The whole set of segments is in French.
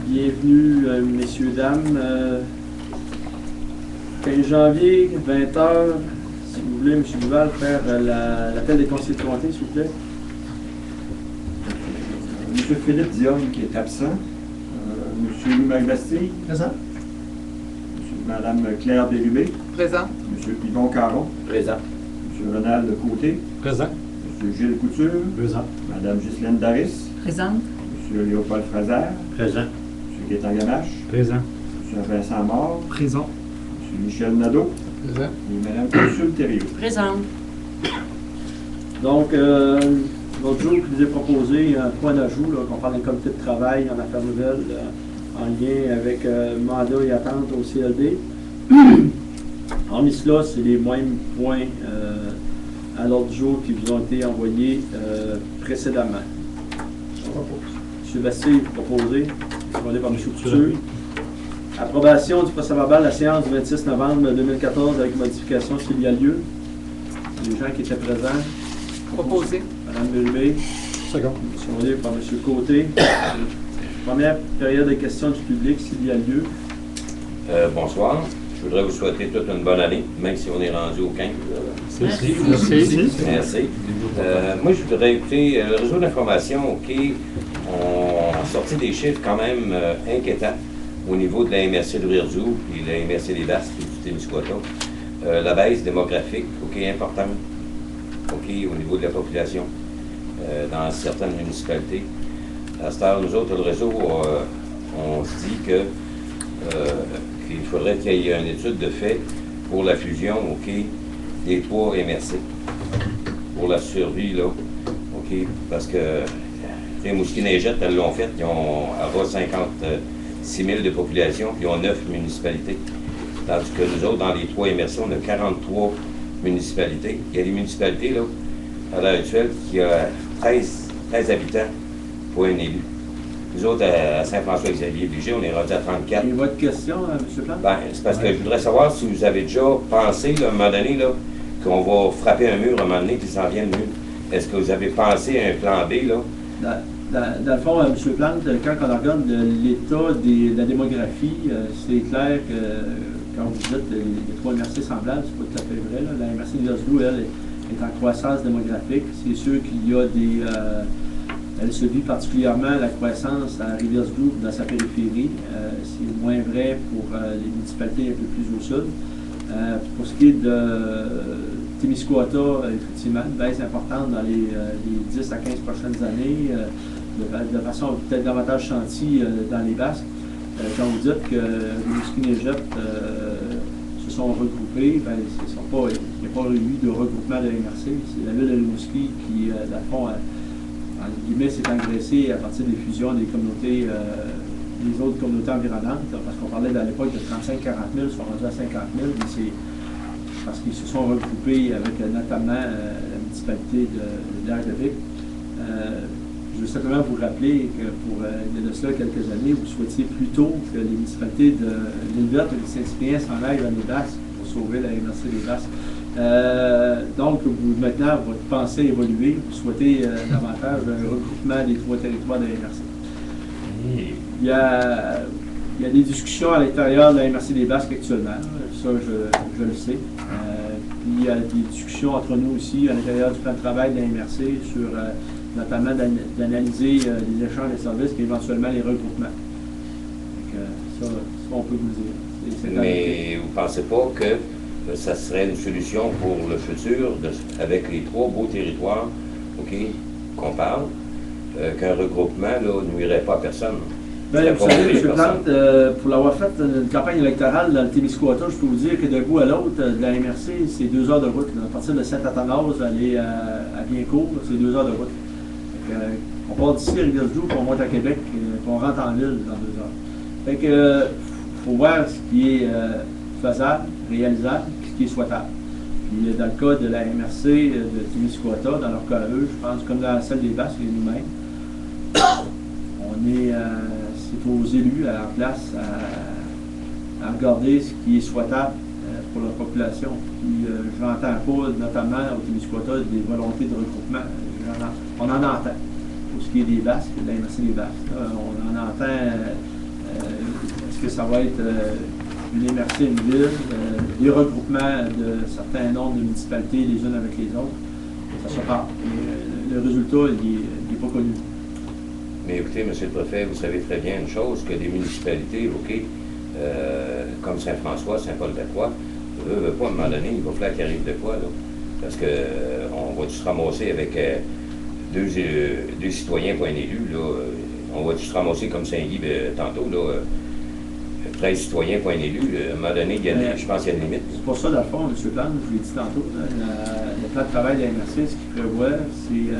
bienvenue, messieurs, dames. 15 janvier, 20h, si vous voulez, M. Duval, faire l'appel des conseillers de comté, s'il vous plaît. M. Philippe Dion, qui est absent. M. Louis Magbastille. Présent. Mme Claire Bérubé. Présent. M. Yvon Caron. Présent. M. Ronald Côté. Présent. M. Gilles Couture. Présent. Mme Ghislaine Daris. Présente. M. Léopold Fraser. Présent. M. Gaétan Gamache. Présent. M. Vincent Mort. Présent. M. Michel Nadeau. Présent. Et Mme Consul Thériault. Présente. Donc, l'autre jour, je vous ai proposé un point d'ajout, qu'on parle des comités de travail en affaires nouvelles, en lien avec mandat et attente au CLD. Hormis cela, c'est les mêmes points à l'ordre du jour qui vous ont été envoyés précédemment. M. Bastille, proposé, demandé par M. Couture. Approbation du procès-verbal de la séance du 26 novembre 2014 avec modification s'il y a lieu. Les gens qui étaient présents. Proposé. Mme Bérubé. Second. Secondé par M. Côté. Première période de questions du public s'il y a lieu. Bonsoir. Je voudrais vous souhaiter toute une bonne année, même si on est rendu au 15. Merci. Merci. Moi, je voudrais écouter le réseau d'information qui ont sorti des chiffres quand même inquiétants au niveau de la MRC de Rivière-du-Loup et de la MRC des Basques et du Témiscouata. La baisse démographique, importante, au niveau de la population dans certaines municipalités. À ce temps, nous autres, le réseau, on se dit que qu'il faudrait qu'il y ait une étude de fait pour la fusion des trois MRC, pour la survie, là, parce que Rimouski-Neigette, elles l'ont fait, ils ont à 56 000 de population, puis ils ont 9 municipalités. Tandis que nous autres, dans les trois MRC, on a 43 municipalités. Il y a des municipalités, là, à l'heure actuelle, qui ont 13 habitants pour un élu. Nous autres, à Saint-François-Xavier-Bligé, on est rendu à 34. Et votre question, M. Plante? Ben, c'est parce que je voudrais savoir si vous avez déjà pensé, là, à un moment donné, là, qu'on va frapper un mur à un moment donné, puis s'en vient le mur. Est-ce que vous avez pensé à un plan B, là? Dans le fond, M. Plante, quand on regarde l'état de la démographie, c'est clair que quand vous dites les trois MRC semblables, c'est pas tout à fait vrai. Là. La MRC de Rivière-du-Loup, elle, est en croissance démographique. C'est sûr qu'il y a des... elle se vit particulièrement la croissance à Rivière-du-Loup dans sa périphérie. C'est moins vrai pour les municipalités un peu plus au sud. Pour ce qui est de Témiscouata, effectivement, une baisse importante dans les 10 à 15 prochaines années, de façon peut-être davantage sentie dans les Basques. Quand vous dites que Rimouski-Neigette se sont regroupés, ben, il n'y a pas eu de regroupement de MRC. C'est la ville de Rimouski qui, dans le fond, en guillemets, s'est engraissée à partir des fusions des communautés, des autres communautés environnantes, parce qu'on parlait à l'époque de 35-40 000, ils sont rendus à 50 000, mais c'est parce qu'ils se sont regroupés avec notamment la municipalité de l'Arc-de-Vic. Je veux simplement vous rappeler que pour il y a de cela quelques années, vous souhaitiez plutôt que les municipalités de l'Île-Verte et de Saint-Cyprien s'en aillent à nos Basques pour sauver la MRC des Basques. Donc, maintenant, votre pensée a évolué. Vous souhaitez davantage un regroupement des trois territoires de la MRC. Il y a des discussions à l'intérieur de la MRC des Basques actuellement. Ça, je le sais. Puis, il y a des discussions entre nous aussi à l'intérieur du plan de travail de la MRC sur notamment d'analyser les échanges de services et éventuellement les regroupements. Donc, ça, on peut vous dire. Mais vous ne pensez pas que ça serait une solution pour le futur, avec les trois beaux territoires qu'on parle, qu'un regroupement ne nuirait pas à personne? Bien, vous savez, M. Plante, pour l'avoir fait une campagne électorale dans le Témiscouata, je peux vous dire que d'un bout à l'autre, de la MRC, c'est 2 heures de route. Là. À partir de Saint-Athanase, aller à Biencourt, c'est 2 heures de route. On part d'ici à Rivière-du-Loup, puis on monte à Québec, puis on rentre en ville dans 2 heures. Fait que, faut voir ce qui est faisable, réalisable, puis ce qui est souhaitable. Puis dans le cas de la MRC de Témiscouata, dans leur cas à eux, je pense, comme dans celle des Basques et nous-mêmes, on est, c'est aux élus à leur place à regarder ce qui est souhaitable pour leur population. Puis je n'entends pas, notamment au Témiscouata, des volontés de regroupement. On en entend. pour ce qui est des Basques, de la MRC des Basques. On en entend, est-ce que ça va être une MRC, une ville, des regroupements de certains nombres de municipalités les unes avec les autres. Ça se part. Le résultat, il n'est pas connu. Mais écoutez, M. le Préfet, vous savez très bien une chose, que des municipalités, OK, comme Saint-François, Saint-Paul-de-Croix, veut pas, à un moment donné, il va falloir qu'il arrive de quoi, là. Parce qu'on va se ramasser avec deux citoyens pour un élu, là. On va se ramasser comme Saint-Guy tantôt, là. 13 citoyens pour un élu, à un moment donné, je pense qu'il y a une limite. C'est pour ça, dans le fond, M. Plante, je vous l'ai dit tantôt, le plan de travail de la MRC, ce qu'il prévoit, c'est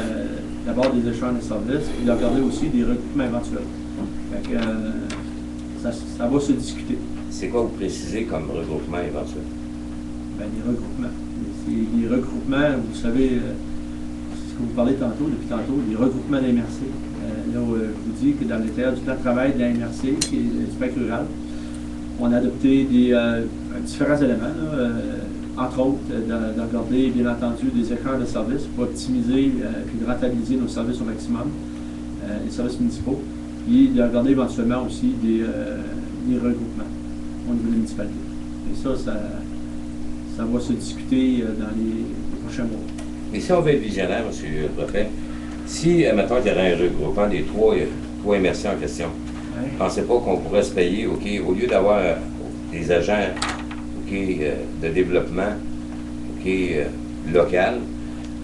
d'abord des échanges de services, et de regarder aussi des recoupements éventuels. Fait que, ça va se discuter. C'est quoi vous précisez comme regroupement éventuel? Bien, des regroupements. C'est des regroupements, vous savez, ce que vous parlez tantôt, depuis tantôt, des regroupements de la MRC. Là, je vous dis que dans l'intérieur du plan de travail de la MRC, qui est du spectre rural, on a adopté différents éléments, là, entre autres, de regarder, bien entendu, des écrans de services pour optimiser et de rentabiliser nos services au maximum, les services municipaux, et de regarder éventuellement aussi des regroupements au niveau des municipalités. Et ça va se discuter dans les prochains mois. Mais si on veut être visionnaire, M. le Préfet, si, mettons, il y aurait un regroupement des trois MRC en question, Ouais. pensez pas qu'on pourrait se payer, OK, au lieu d'avoir des agents OK, de développement OK, local,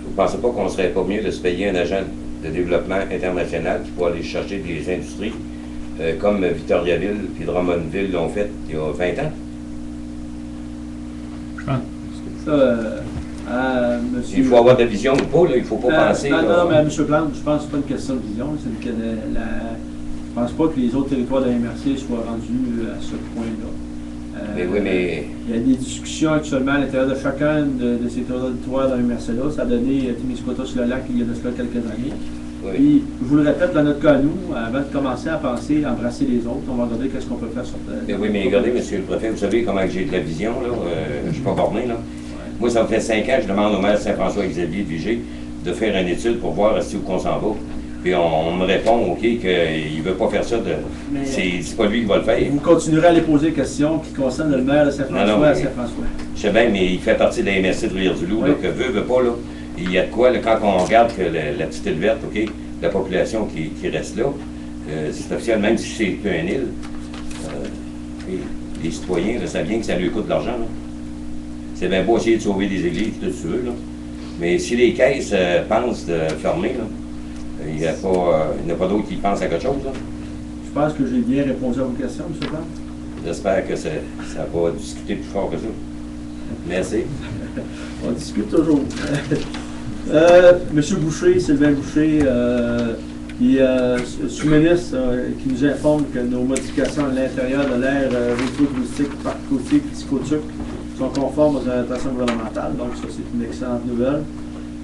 vous pensez pas qu'on serait pas mieux de se payer un agent de développement international qui pourrait aller chercher des industries comme Victoriaville puis Drummondville l'ont fait il y a 20 ans? Ça, monsieur... Il faut avoir de la vision ou pas, là, il faut pas penser... Non, là, mais M. Plante, je pense que ce n'est pas une question de vision, c'est que je ne pense pas que les autres territoires de la MRC soient rendus à ce point-là. Mais oui, mais... Il y a des discussions actuellement à l'intérieur de chacun de ces territoires de la MRC-là. Ça a donné Témiscouata sur le lac il y a de cela quelques années. Oui. Puis, je vous le répète, dans notre cas, nous, avant de commencer à penser à embrasser les autres, on va regarder qu'est-ce qu'on peut faire sur Mais oui, mais regardez, M. le Préfet, vous savez comment j'ai de la vision, là. Je ne suis pas borné, là. Ouais. Moi, ça me fait 5 ans que je demande au maire Saint-François-Xavier de Vigée de faire une étude pour voir où qu'on s'en va. Puis on me répond, OK, qu'il ne veut pas faire ça. C'est pas lui qui va le faire. Vous continuerez à les poser des questions qui concernent le maire de Saint-François à Saint-François. Je sais bien, mais il fait partie de la MRC de Rivière-du-Loup, Oui. là, que veut pas, là. Il y a de quoi, là, quand on regarde que la petite île verte, OK, la population qui reste là, c'est officiel, même si c'est une île, et les citoyens, là, ça vient que ça lui coûte de l'argent, là. C'est bien beau essayer de sauver des églises, tout ce que tu veux, là. Mais si les caisses pensent de fermer, là, il n'y a pas d'autres qui pensent à quelque chose, là. Je pense que j'ai bien répondu à vos questions, M. Plante. J'espère que ça va discuter plus fort que ça. Merci. On discute toujours. Monsieur Boucher, Sylvain Boucher, qui est sous-ministre, qui nous informe que nos modifications à l'intérieur de l'aire touristique, parc côtier, piscotruc sont conformes aux orientations gouvernementales. Donc, ça, c'est une excellente nouvelle.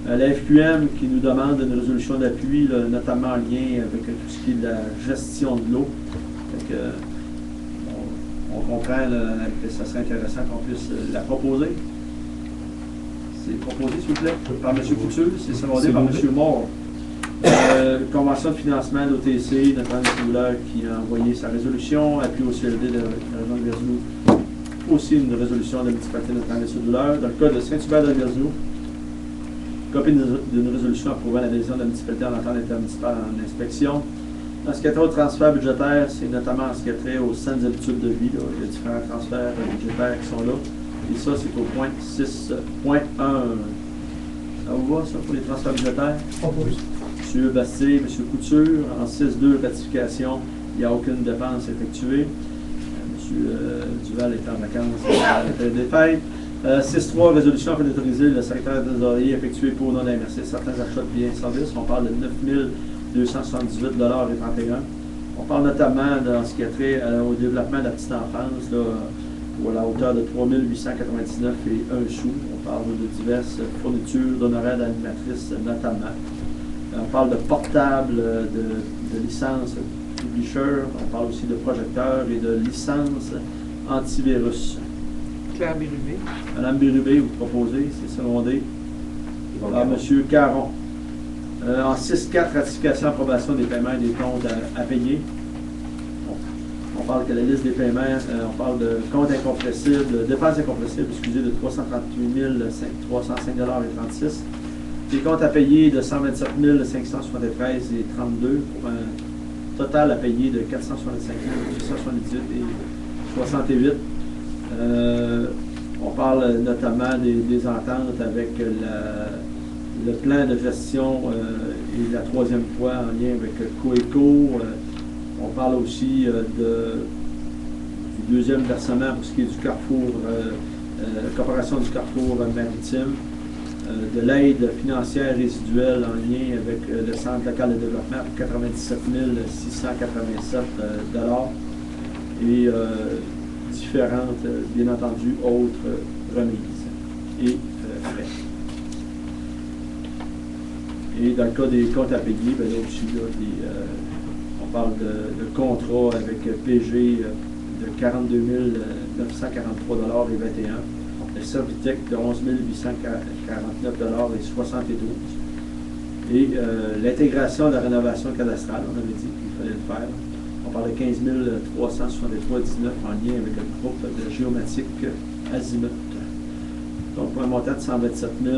La FQM qui nous demande une résolution d'appui, notamment en lien avec tout ce qui est de la gestion de l'eau. Fait que, on comprend là, que ça serait intéressant qu'on puisse la proposer. C'est proposé, s'il vous plaît, par M. Couture, c'est secondé par M. Moore. Convention de financement de l'OTC, notre Saint-Douleur qui a envoyé sa résolution, appui au CLD de la région de Rivière-du-Loup, aussi une résolution de la municipalité de notre Saint-Douleur. Dans le cas de Saint-Hubert de Rivière-du-Loup, copie d'une résolution approuvant l'adhésion de la municipalité en entente intermunicipale en inspection. En ce qui a trait au transfert budgétaire, c'est notamment en ce qui a trait aux saines habitudes de vie. Là. Il y a différents transferts budgétaires qui sont là. Et ça, c'est au point 6.1. Ça vous va, ça, pour les transferts budgétaires? M. Bastier, M. Couture, en 6.2, ratification, il n'y a aucune dépense effectuée. M. Duval est en vacances à la période des fêtes. 6.3, résolution afin d'autoriser le secrétaire trésorier effectué pour non MRC certains achats de biens et services. On parle de 9 278,31 $. On parle notamment dans ce qui a trait au développement de la petite enfance, là, pour la hauteur de 3 899 et 1 sou. On parle de diverses fournitures d'honoraires d'animatrices notamment. On parle de portables, de licences publisher. On parle aussi de projecteurs et de licences antivirus. Claire Bérubé. Madame Bérubé, vous proposez, c'est secondé par M. Caron. En 6.4, ratification, approbation des paiements et des comptes à payer. On parle que la liste des paiements, on parle de comptes incompressibles, dépenses incompressibles, excusez, de 338 305,36 $. Des comptes à payer de 127 573 et 32 pour un total à payer de 465 878 et 68. On parle notamment des ententes avec le plan de gestion et la troisième fois en lien avec Coeco. On parle aussi du deuxième versement pour ce qui est du Carrefour, coopération du Carrefour maritime, de l'aide financière résiduelle en lien avec le Centre local de développement pour 97 687 $ et différentes, bien entendu, autres remises et frais. Et dans le cas des comptes à payer, bien là aussi, là, on parle de contrats avec PG de 42 943 $ et 21. Le Servitec de 11 849 $ et 72. Et l'intégration de la rénovation cadastrale, on avait dit qu'il fallait le faire. On parle de 15 363,19 en lien avec le groupe de géomatique Azimut. Donc, pour un montant de 127 000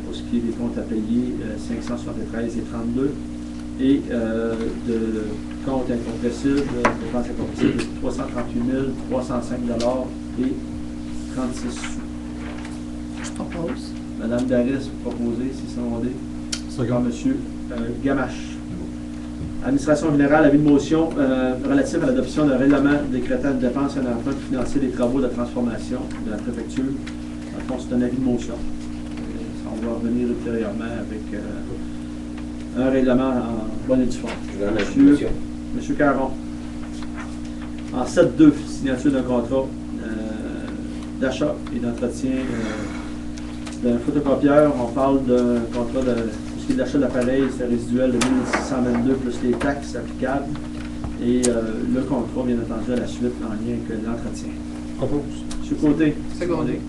pour ce qui est des comptes à payer, 573 et 32. Et de comptes incompressibles, dépenses incompressibles, 338 305 $ et 36 sous. Je propose. Madame Daris, proposée, c'est secondé. Second, Monsieur Gamache. Administration générale, avis de motion relative à l'adoption d'un règlement décrétant une dépense et un emprunt pour financer des travaux de transformation de la préfecture. Dans le fond, c'est un avis de motion. On va revenir ultérieurement avec un règlement en bonne et due forme. Monsieur Caron. En 7.2, signature d'un contrat d'achat et d'entretien d'un photocopieur. On parle d'un contrat de tout ce qui est d'achat d'appareils, c'est résiduel de 1622 plus les taxes applicables. Et le contrat, bien entendu, à la suite en lien avec l'entretien. Propose. Monsieur Côté. Secondé.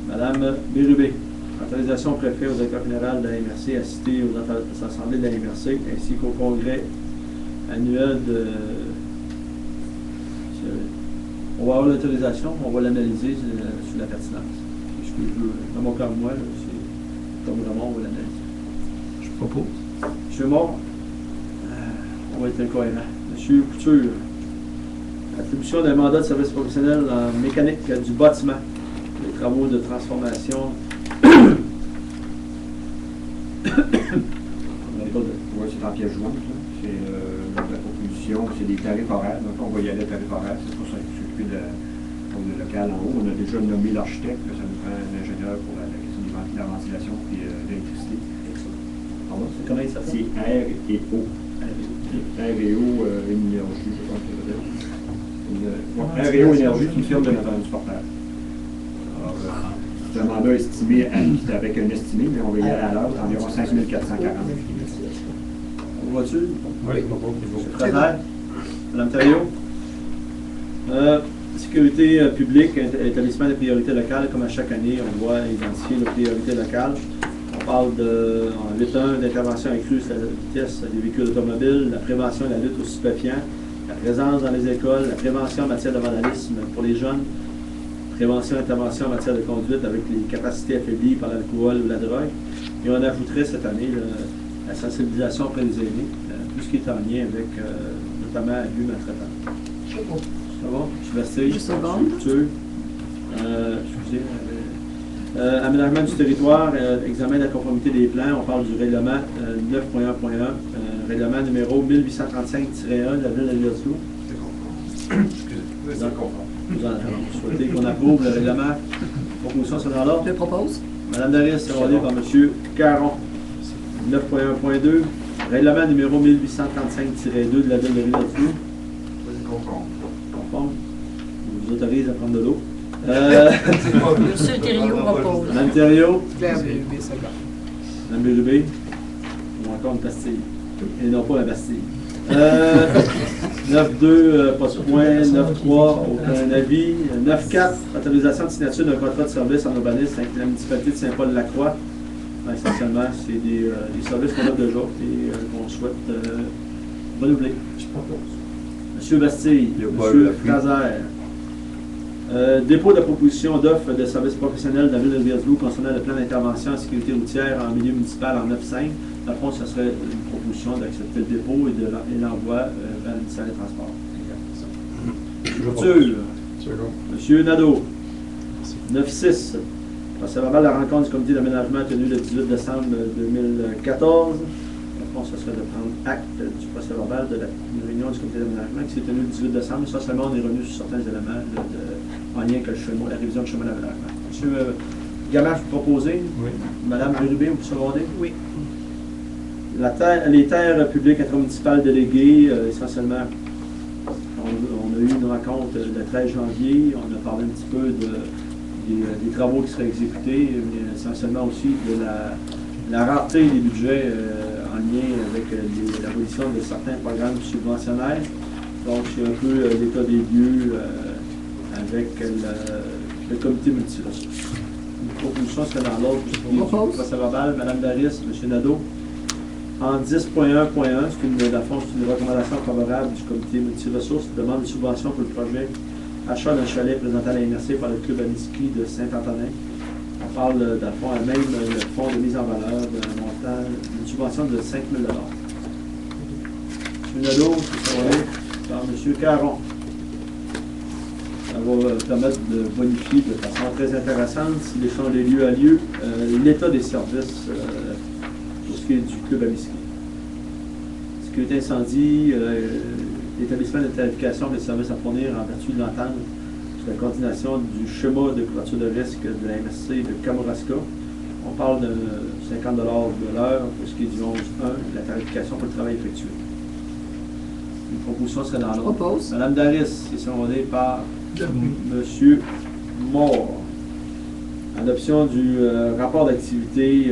Madame Bérubé. Autorisation au préfet, au directeur général de la MRC, assister aux assemblées de la MRC, ainsi qu'au congrès annuel de... On va avoir l'autorisation, on va l'analyser sur la pertinence. Dans mon cas, moi, c'est comme vraiment, on va l'analyser. Je propose. Monsieur Mort, on va être incohérent. Monsieur Couture, attribution d'un mandat de service professionnel en mécanique du bâtiment, les travaux de transformation. Oui, c'est en pièce jointe. C'est la proposition, c'est des tarifs horaires. Donc, on va y aller à tarifs horaires. C'est pour ça que s'occuper de le local en haut. On a déjà nommé l'architecte. Ça nous prend un ingénieur pour la question de la ventilation et de l'électricité. Comment il s'appelle? C'est R et O. R et O Énergie, je pense que c'est R et O Énergie, c'est une firme de notre transporteur. Alors, c'est un mandat estimé avec un estimé, mais on va y aller à l'heure, environ 5 440. On voit-tu? Oui, propose. Préfère? Madame Thériault? Sécurité publique, établissement de priorité locale, comme à chaque année, on doit identifier nos priorités locales. On parle en 8.1 d'intervention accrue sur la vitesse des véhicules automobiles, la prévention et la lutte aux stupéfiants, la présence dans les écoles, la prévention en matière de vandalisme pour les jeunes, prévention et intervention en matière de conduite avec les capacités affaiblies par l'alcool ou la drogue. Et on ajouterait cette année la sensibilisation auprès des aînés, tout ce qui est en lien avec notamment abus maltraitants. Ça va? Je suis Bastille. Juste seconde. Excusez. Aménagement du territoire, examen de la conformité des plans. On parle du règlement 9.1.1, règlement numéro 1835-1 de la ville de Lioslo. Excusez. Vous souhaitez qu'on approuve le règlement? Proposition sur l'ordre? Je propose. Madame Daris, secondée par M. Caron. 9.1.2, règlement numéro 1835-2 de la ville de Lioslo. Conforme. Je vous autorise à prendre de l'eau. Monsieur Thériault propose. Madame Thériault. Madame Bérubé. Ou encore une pastille. Et non pas la pastille. 9.2, pas de point. 9.3, aucun avis. 9.4, autorisation de signature d'un contrat de service en urbanisme avec la municipalité de Saint-Paul-Lacroix. Essentiellement, c'est des services qu'on a déjà et qu'on souhaite renouveler. Je propose. Monsieur Bastille, Il y a pas Monsieur eu l'appui. Fraser. Dépôt de proposition d'offre de services professionnels de la ville de Rivière-du-Loup concernant le plan d'intervention en sécurité routière en milieu municipal en 9.5. Dans le fond, ce serait une proposition d'accepter le dépôt et l'envoi vers le ministère des Transports. Couture. Second. Monsieur Nadeau. 9.6. Procès verbal de la rencontre du comité d'aménagement tenue le 18 décembre 2014. Bon, ce serait de prendre acte du procès verbal de la réunion du comité d'aménagement qui s'est tenue le 18 décembre. Ça seulement, on est revenu sur certains éléments en lien avec la révision du chemin d'aménagement. Monsieur Gamache, vous proposez? Oui. Madame Bérubé, vous secondez? Oui. Les terres publiques intramunicipales déléguées, essentiellement, on a eu une rencontre le 13 janvier. On a parlé un petit peu des travaux qui seraient exécutés, mais essentiellement aussi de la rareté des budgets en lien avec l'abolition de certains programmes subventionnaires. Donc, c'est un peu l'état des lieux avec le comité multiressources. Une proposition serait dans l'ordre du procès verbal. Madame Daris, M. Nadeau. En 10.1.1, c'est une recommandation favorable du comité multiressources qui demande une subvention pour le projet achat d'un chalet présentant la MRC par le club Aniski de Saint-Antonin. On parle, dans le fond, à même le fonds de mise en valeur d'un montant, d'une subvention de 5 000 $. M. Nadeau, c'est par M. Caron. Ça va permettre de bonifier de façon très intéressante, si l'échange des lieux a lieu, l'état des services pour ce qui est du club Aniski. Sécurité incendie, l'établissement de tarification des services à fournir en vertu de l'entente sur la coordination du schéma de couverture de risque de la MSC de Kamouraska. On parle de 50 $ de l'heure pour ce qui est du 11.1, la tarification pour le travail effectué. Une proposition serait dans l'ordre. Propose. Madame Daris, c'est secondé par Monsieur Moore. Adoption du rapport d'activité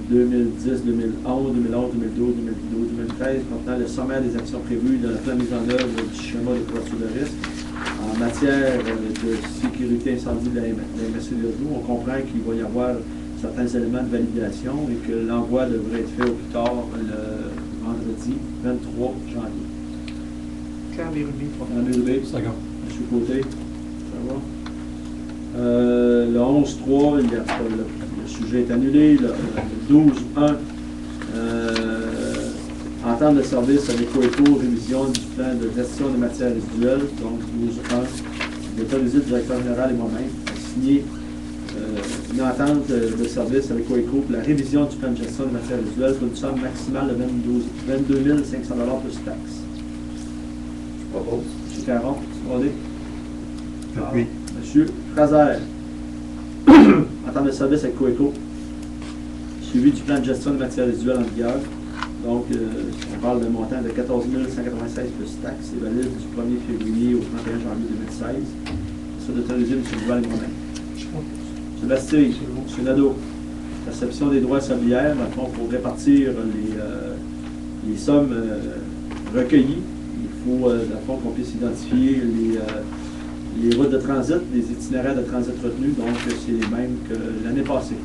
2010, 2011, 2011, 2012, 2012, 2013 contenant le sommaire des actions prévues dans le plan de mise en œuvre du schéma de couverture de risque en matière de sécurité incendie de la MSC de Rivière-du-Loup. On comprend qu'il va y avoir certains éléments de validation et que l'envoi devrait être fait au plus tard le vendredi 23 janvier. Claire Bérubé. Madame Bérubé, Second. M. Côté, ça va? Le 11.3, le sujet est annulé. Le 12.1, entente de service avec Coeco, révision du plan de gestion des matières résiduelles. Donc 12.1, l'État des îles, directeur général et moi-même a signé une entente de service avec Coeco pour la révision du plan de gestion des matières résiduelles pour une somme maximale de 22 500 $ plus taxes. Je propose. M. Caron, secondé. Oui. Monsieur Fraser, entente de service avec Coeco, suivi du plan de gestion de matières résiduelles en vigueur. Donc, on parle d'un montant de 14 196 plus taxes et valide du 1er février au 31 janvier 2016. Ça d'autoriser M. Duval et moi-même. Je propose. M. Bastille, M. Nadeau, perception des droits sablières, dans le fond, pour répartir les sommes recueillies. Il faut, dans le fond, qu'on puisse identifier les routes de transit, les itinéraires de transit retenus, donc c'est les mêmes que l'année passée.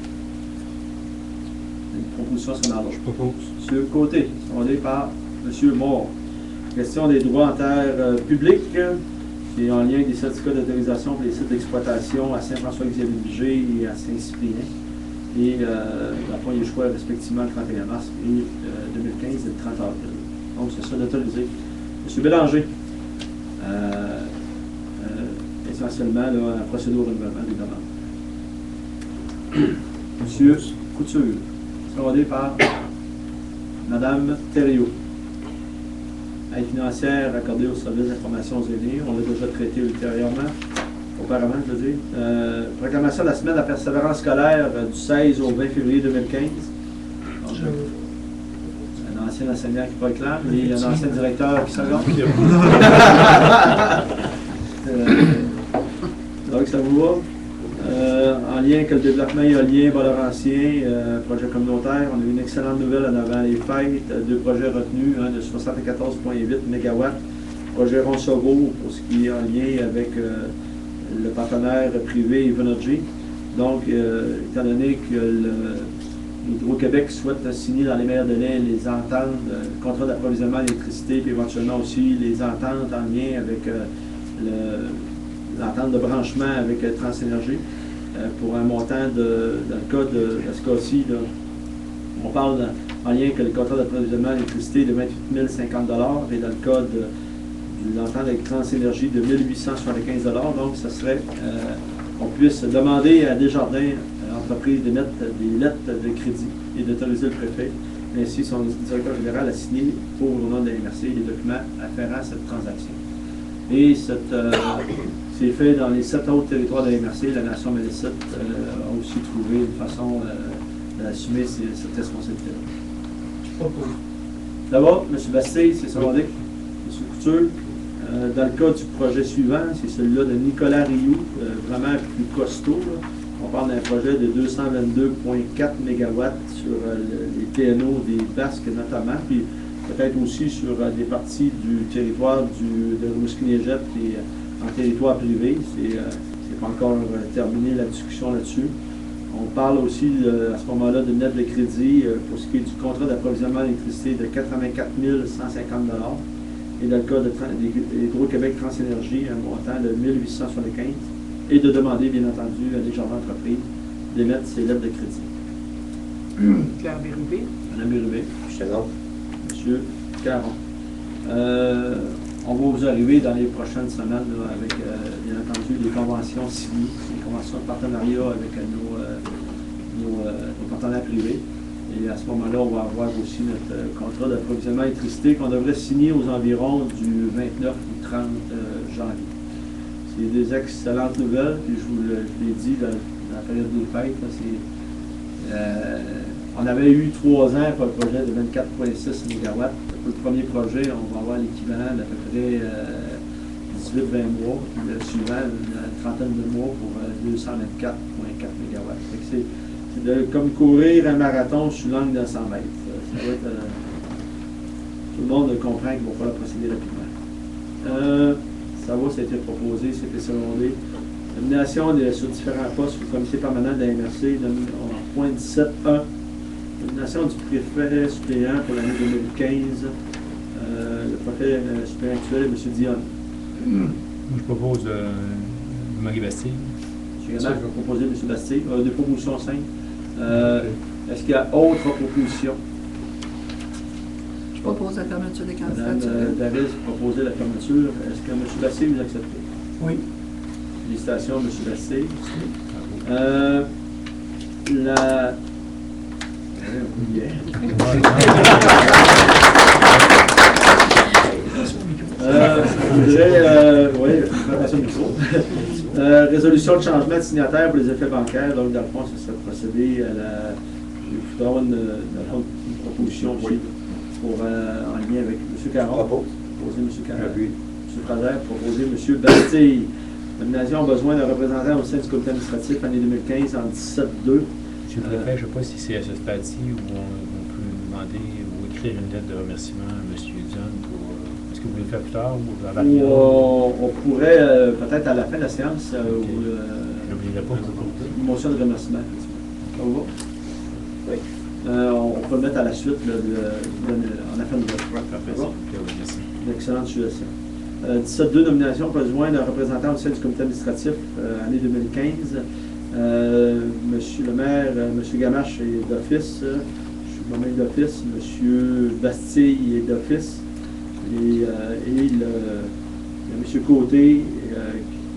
Une proposition sur l'ordre. Je propose. Monsieur Côté, secondé par Monsieur Moore. Question des droits en terre publique, qui est en lien avec des certificats d'autorisation pour les sites d'exploitation à Saint-François-Xavier-Vigée et à Saint-Cyprien. Et dans le fond, il y a le choix respectivement le 31 mars et 2015 et le 30 avril. Donc, c'est ça d'autoriser. Monsieur Bélanger, essentiellement, là, la procédure de renouvellement des demandes. Monsieur Couture, secondé par Madame Thériault. Aide financière accordée au service d'information aux aînés. On l'a déjà traité ultérieurement, auparavant, je veux dire. Proclamation de la semaine de la persévérance scolaire du 16 au 20 février 2015. Donc, un ancien enseignant qui va être clair, et un ancien directeur qui s'engage. Donc, ça vous va? En lien avec le développement éolien Bas-Laurentien, projet communautaire, on a eu une excellente nouvelle en avant les fêtes. 2 projets retenus, un de 74,8 MW, projet Ronsovo pour ce qui est en lien avec le partenaire privé Evenergy. Donc, étant donné que Hydro-Québec souhaite signer dans les meilleurs délais les ententes, contrats d'approvisionnement d'électricité, puis éventuellement aussi les ententes en lien avec l'entente de branchement avec TransÉnergie pour un montant dans le cas de ce cas-ci, on parle en lien avec le contrat d'approvisionnement d'électricité de 28 050 et dans le cas de l'entente avec TransÉnergie de 1 875 Donc, ça serait qu'on puisse demander à Desjardins entreprise d'émettre des lettres de crédit et d'autoriser le préfet. Ainsi, son directeur général a signé pour au nom de la MRC les documents afférents à cette transaction. Et c'est fait dans les 7 autres territoires de la MRC. La Nation Mélicite a aussi trouvé une façon d'assumer cette responsabilité-là. Je propose. D'abord, M. Bastille, c'est secondé. M. Couture. Dans le cas du projet suivant, c'est celui-là de Nicolas Rioux, vraiment plus costaud. Là. On parle d'un projet de 222,4 MW sur les TNO des Basques notamment, puis peut-être aussi sur des parties du territoire de Rimouski-Neigette et en territoire privé. C'est pas encore terminé la discussion là-dessus. On parle aussi à ce moment-là de net de crédit pour ce qui est du contrat d'approvisionnement d'électricité de 84 150 et dans le cas de Hydro-Québec TransÉnergie, un montant de 1 875 et de demander, bien entendu, à Desjardins Entreprises d'émettre ces lettres de crédit. Claire Bérubé. Madame Bérubé. Je te nomme. Monsieur Caron. On va vous arriver dans les prochaines semaines là, avec, bien entendu, des conventions signées, des conventions de partenariat avec nos partenaires privés. Et à ce moment-là, on va avoir aussi notre contrat d'approvisionnement d'électricité qu'on devrait signer aux environs du 29 ou 30 janvier. C'est des excellentes nouvelles, puis je l'ai dit dans la période des fêtes. On avait eu 3 ans pour le projet de 24,6 MW. Pour le premier projet, on va avoir l'équivalent d'à peu près 18-20 mois. Puis le suivant, une trentaine de mois pour 224,4 MW. C'est comme courir un marathon sur l'angle de 100 mètres. Ça va être, tout le monde comprend qu'il va falloir procéder rapidement. Ça a été proposé, c'était secondé. Nomination sur différents postes au comité permanent de la MRC, en point 17.1. Nomination du préfet suppléant pour l'année 2015. Le préfet suppléant actuel est M. Dionne. Moi, je propose Marie Bastille. M. Gannat va proposer M. Bastille. Des propositions simples. Est-ce qu'il y a autre proposition? Je propose la fermeture des Madame candidatures. Davis proposait la fermeture. Est-ce que M. Bastille vous acceptez? Oui. Félicitations, M. Bastille. Je voudrais, oui, faire micro. Résolution de changement de signataire pour les effets bancaires. Donc, dans le fond, ce serait procédé à il faudra une proposition aussi pour, en lien avec M. Caron. Proposer M. Caron. M. Fraser, proposer M. Bastille. Nomination a besoin d'un représentant au sein du comité administratif année 2015 en 17-2. Monsieur le préfet, je ne sais pas si c'est à ce stade-ci où on peut demander ou écrire une lettre de remerciement à M. Dionne pour. Est-ce que vous voulez le faire plus tard ou à On pourrait, peut-être à la fin de la séance, n'oubliez pas. une motion de remerciement. Ça vous va? Oui. On peut le mettre à la suite en affaire de vote. Merci. Une excellente suggestion. 17-2 nominations, besoin d'un représentant au sein du comité administratif année 2015. Monsieur le maire, Monsieur Gamache est d'office. Je suis moi-même d'office. Monsieur Bastille est d'office. Et il y a M. Côté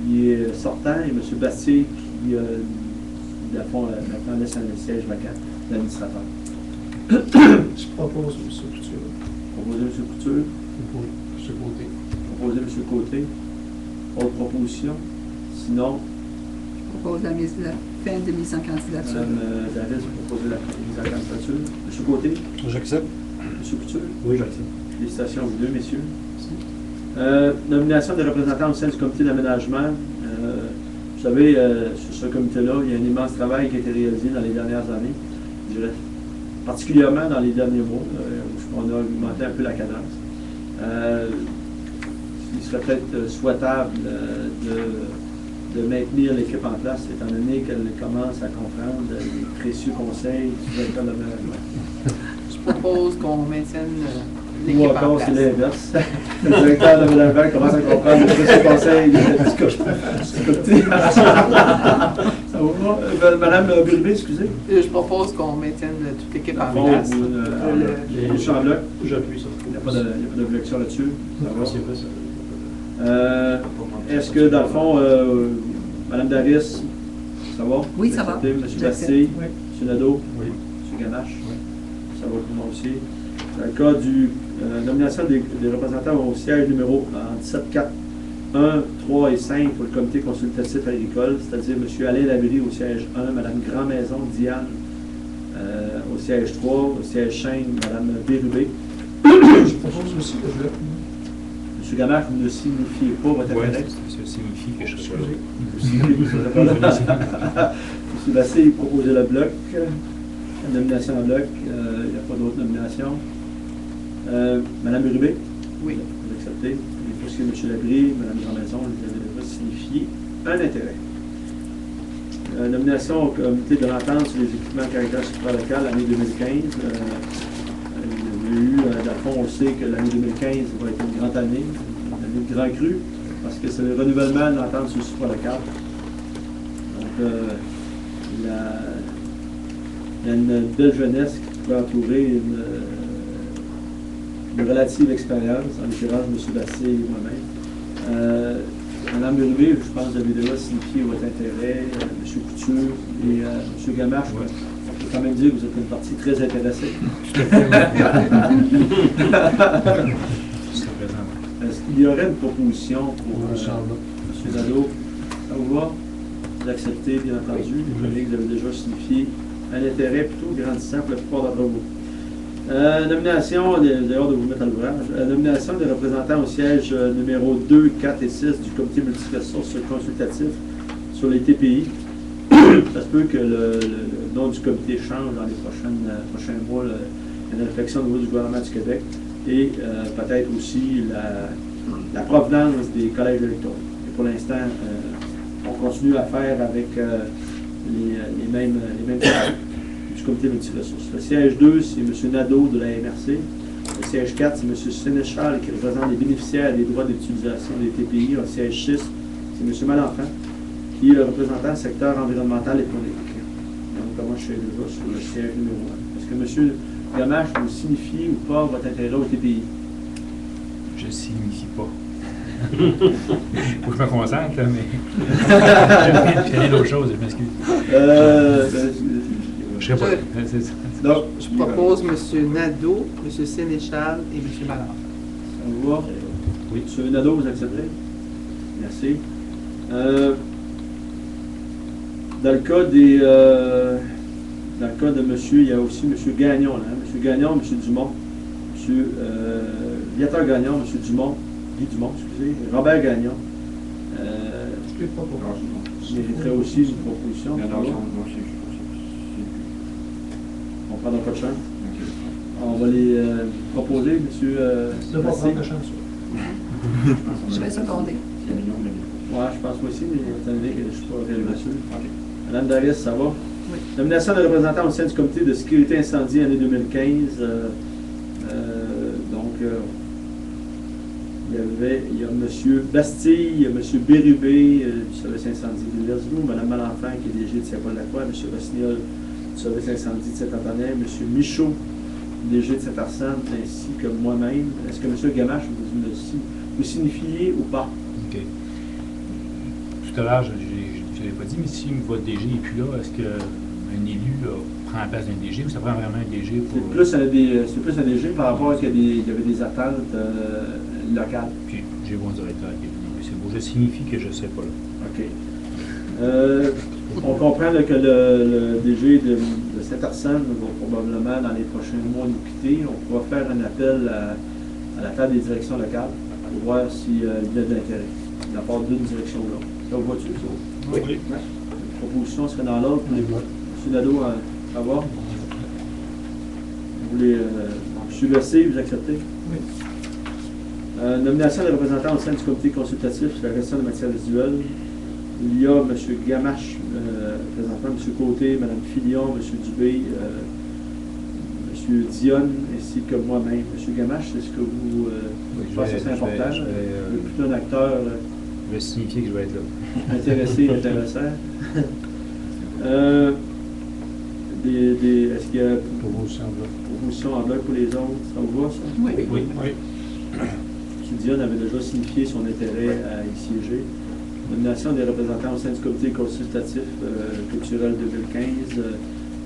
qui est sortant et M. Bastille qui, à fond, maintenant laisse un siège vacant, l'administrateur. Je propose M. Couture. Proposer M. Couture. M. Côté. Proposer M. Côté. Autre proposition. Sinon, Je propose la fin de mise en candidature. Mme Davis a proposé la mise en candidature. M. Côté. J'accepte. M. Couture. Oui, j'accepte. Félicitations à vous deux, messieurs. Nomination des représentants au sein du comité d'aménagement. Vous savez, sur ce comité-là, il y a un immense travail qui a été réalisé dans les dernières années. Je dirais particulièrement dans les derniers mois, où on a augmenté un peu la cadence. Il serait peut-être souhaitable de maintenir l'équipe en place, étant donné qu'elle commence à comprendre les précieux conseils du directeur de la Je propose qu'on maintienne Ou l'équipe en encore, c'est place. l'inverse. Le directeur de la commence à comprendre les précieux conseils du comité. Ça va pas? Madame Burubé, excusez. Je propose qu'on maintienne toute l'équipe en Bon, place. les champs en bloc, J'appuie ça. il n'y a pas d'objection là-dessus. Ça va? C'est vrai, ça. Est-ce que, dans le fond, Mme Daris, ça va? Oui, ça va. Accepté? M. J'accepte. Bastille, Oui. M. Nadeau, Oui. M. Ganache, Oui. ça va pour moi aussi. Dans le cas du nomination des représentants au siège numéro 17, 4, 1, 3 et 5 pour le comité consultatif agricole, c'est-à-dire M. Alain Labrie au siège 1, Mme Grand-Maison Diane au siège 3, au siège 5, Mme Bérubé. Je propose aussi le bloc. M. Gamache, vous ne signifiez pas votre Ouais, intérêt. ça signifie que je serai pas là. Vous signez, vous serez pas là. M. Bassé, il proposait le bloc. La nomination en bloc. Il n'y a pas d'autres nominations. Mme Bérubé? Oui. Vous acceptez. Et pour ce qui est de M. Labrie, Mme Grand-Maison, vous avez déjà signifié un intérêt. Nomination au comité de l'entente sur les équipements à caractère supralocal l'année 2015. Il y a eu, dans le fond, on sait que l'année 2015 va être une grande année, une année de grand cru, parce que c'est le renouvellement de l'entente sur le supralocal. Donc, il y a une belle jeunesse qui peut entourer une relative expérience, en l'occurrence M. Bassé et moi-même. Mme Bérubé, je pense que vous avez déjà signifié votre intérêt, M. Couture et M. Gamache. Ouais. Je peux quand même dire que vous êtes une partie très intéressée. Tout à fait. Je serai présent. Est-ce qu'il y aurait une proposition pour Proposition, là. M. Nadeau? Ça vous va? Vous acceptez, bien entendu. Les collègues avaient déjà signifié un intérêt plutôt grandissant pour la plupart d'entre vous. Nomination, d'ailleurs de vous mettre à l'ouvrage, nomination des représentants au siège numéro 2, 4 et 6 du comité multiressources consultatif sur les TPI. Ça se peut que le nom du comité change dans les prochains mois. Il y a une réflexion au niveau du gouvernement du Québec et peut-être aussi la provenance des collèges électoraux. Et pour l'instant, on continue à faire avec les mêmes collèges du comité multiressources. Le siège 2, c'est M. Nadeau de la MRC. Le siège 4, c'est M. Sénéchal qui représente les bénéficiaires des droits d'utilisation des TPI. Le siège 6, c'est M. Malenfant qui est le représentant du secteur environnemental et politique. Donc, moi, je suis déjà sur le siège numéro 1. Est-ce que M. Gamache, vous signifiez ou pas votre intérêt au TPI? Je signifie pas. Faut que je me concentre, là, mais. J'ai rien d'autre chose, je m'excuse. Je serai pas là. C'est ça. Donc, Je propose M. Nadeau, M. Sénéchal et M. Ballard. Ça vous va? Oui. M. Nadeau, vous acceptez? Merci. Dans le cas de monsieur, il y a aussi M. Gagnon, là, hein? M. Gagnon, M. Dumont, M. Viateur Gagnon, M. Dumont, Guy Dumont, excusez, Robert Gagnon. Je ne pas pour Mériterait aussi une proposition. On ne prendra pas de chance. On va les proposer, M. de pas Bassé. prendre de chance. Je vais seconder. Oui, je pense moi aussi, mais étant donné que je ne suis pas réellement sûr. Madame Daris, ça va? Oui. Nomination de représentants au sein du comité de sécurité incendie année 2015. Il y a M. Bastille, M. Bérubé du service incendie de Versevaux, Mme Malenfant qui est DG de Saint-Paul-la-Croix, M. Rossignol du service incendie de Saint-Antonin, M. Michaud, DG de Saint-Arsène, ainsi que moi-même. Est-ce que M. Gamache, vous signifiez ou pas? OK. Tout à l'heure, je ne l'ai pas dit, mais si votre DG n'est plus là, est-ce qu'un élu prend la place d'un DG ou ça prend vraiment un DG pour. C'est plus un DG par rapport à ce qu'il y avait des attentes locales. Puis j'ai mon directeur qui est venu. Oui, c'est beau. Je signifie que je ne serai pas là. OK. On comprend là, que le DG de Saint-Arsène va probablement, dans les prochains mois, nous quitter. On pourra faire un appel à la table des directions locales pour voir s'il y a de l'intérêt de la part d'une direction ou l'autre. Ça vous va-tu, ça? Oui. La proposition serait dans l'ordre. M. Nadeau, à voir. Vous voulez... M. Bessé, vous acceptez? Oui. Nomination des représentants au sein du comité consultatif sur la gestion des matières résiduelles. Il y a M. Gamache, présentement, M. Côté, Mme Filion, M. Dubé, M. Dionne, ainsi que moi-même. M. Gamache, est-ce que vous pensez que c'est important? Plutôt un acteur Je vais signifier que je vais être là. intéressé, intéressant. Est-ce qu'il y a proposition en bloc pour les autres? Ça vous va, ça? Oui. Oui. M. Dionne avait déjà signifié son intérêt à y siéger. Nomination des représentants au sein du comité consultatif culturel 2015.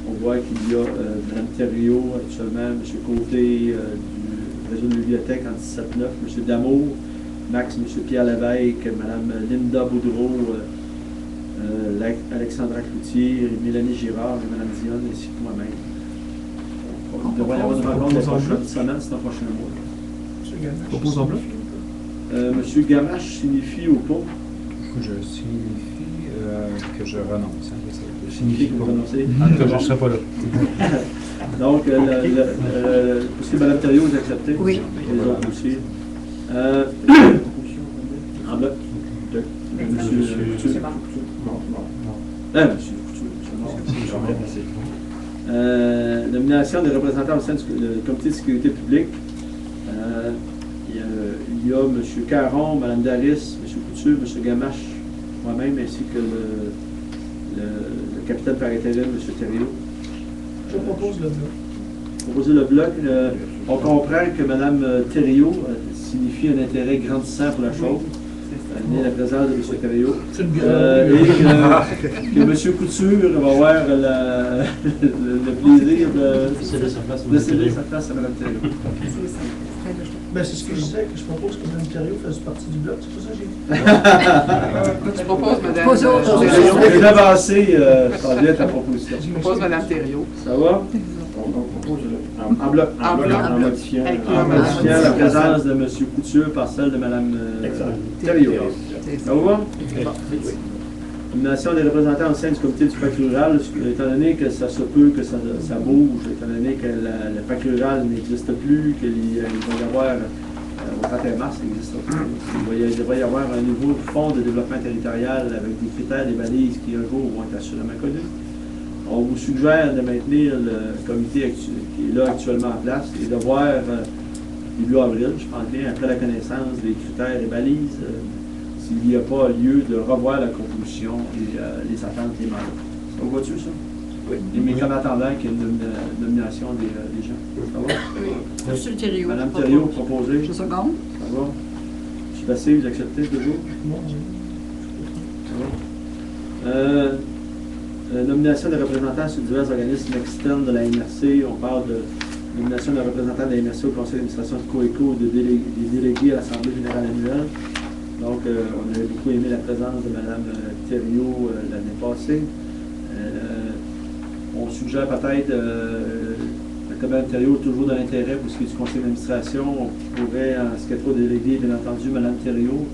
On voit qu'il y a Mme Thériault actuellement, M. Côté du réseau de bibliothèque en 17-9, M. Damour, Max, M. Pierre Lévesque, Mme Linda Boudreau, Alexandra Cloutier, Mélanie Girard et Mme Dionne, ainsi que moi-même. Il devrait y avoir une rencontre la prochaine semaine, c'est dans le prochain mois. Monsieur Gamache. Propose en bloc? M. Gamache signifie au pot. Je signifie que je renonce. Signifie que vous renoncez. En tout cas, je ne serai pas là. Donc, aussi Mme Thériault, vous acceptez? Oui. Et les autres aussi. En bloc. Monsieur Couture. Monsieur Couture. Nomination des représentants au sein du comité de sécurité publique. Il y a M. Caron, Mme Daris, M. Couture, M. Gamache, moi-même, ainsi que le capitaine par intérim, M. Thériault. Je propose le bloc. Proposer le bloc. On comprend que Mme Thériault signifie un intérêt grandissant pour la chose. Elle est la présence de M. Thériault. C'est une Et que M. Couture va avoir le plaisir de céder sa place à Mme Thériault. Ben, c'est ce que je disais, que je propose que Mme Thériault fasse partie du bloc. C'est pour ça que j'ai dit. Tu proposes, Madame. Pas autre. On est avancé, ça vient ta proposition. Je propose Madame Thériault. Ça va? On propose en bloc. En bloc. En modifiant. Avec En modifiant la présence de M. Couture par celle de Mme Thériault. Ça va? Nomination des représentants au sein du comité du pacte rural, étant donné que ça se peut que ça bouge, étant donné que le pacte rural n'existe plus, qu'il va y avoir, au 31 mars, il n'existe plus. Il devrait y avoir un nouveau fonds de développement territorial avec des critères, des balises qui un jour vont être assurément connus. On vous suggère de maintenir le comité qui est là actuellement en place et de voir début avril, je pense bien, après la connaissance des critères et balises, s'il n'y a pas lieu de revoir la composition et les attentes des mandats. Ça vous va-tu, ça? Oui. Mais comme attendant qu'il y ait une nomination des gens. Ça va? Oui. Monsieur Thériault. Madame Thériault, proposée. Je seconde. Ça va? Je suis passé, vous acceptez toujours? Ça va? Nomination des représentants sur divers organismes externes de la MRC. On parle de nomination des représentants de la MRC au conseil d'administration de COECO, des délégués à l'Assemblée générale annuelle. Donc, on avait beaucoup aimé la présence de Mme Thériault l'année passée. On suggère peut-être, que Mme Thériault est toujours dans l'intérêt pour ce qui est du conseil d'administration. On pourrait, en ce qui est trop délégué, bien entendu, Mme Thériault.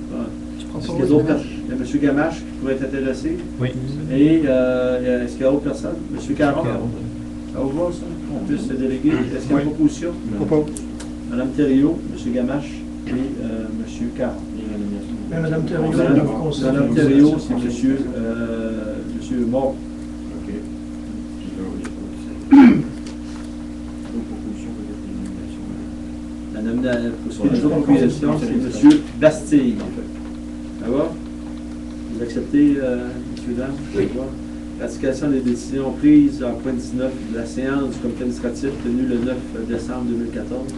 Est-ce qu'il y a d'autres personnes? Il y a M. Gamache qui pourrait être intéressé. Oui. Et est-ce qu'il y a d'autres personnes? M. Caron? Ça vous va, ça? On puisse se déléguer. Est-ce qu'il y a une proposition? Propose. Mme Thériault, M. Gamache et M. Caron. Mais Mme Thériault, Mme Thériault, c'est monsieur Mort. OK. Pour ce qui est des autres propositions, c'est M. Bastille. Ça va? Vous acceptez, M. Dame? Oui. Ratification des décisions prises en point 19 de la séance du comité administratif tenue le 9 décembre 2014.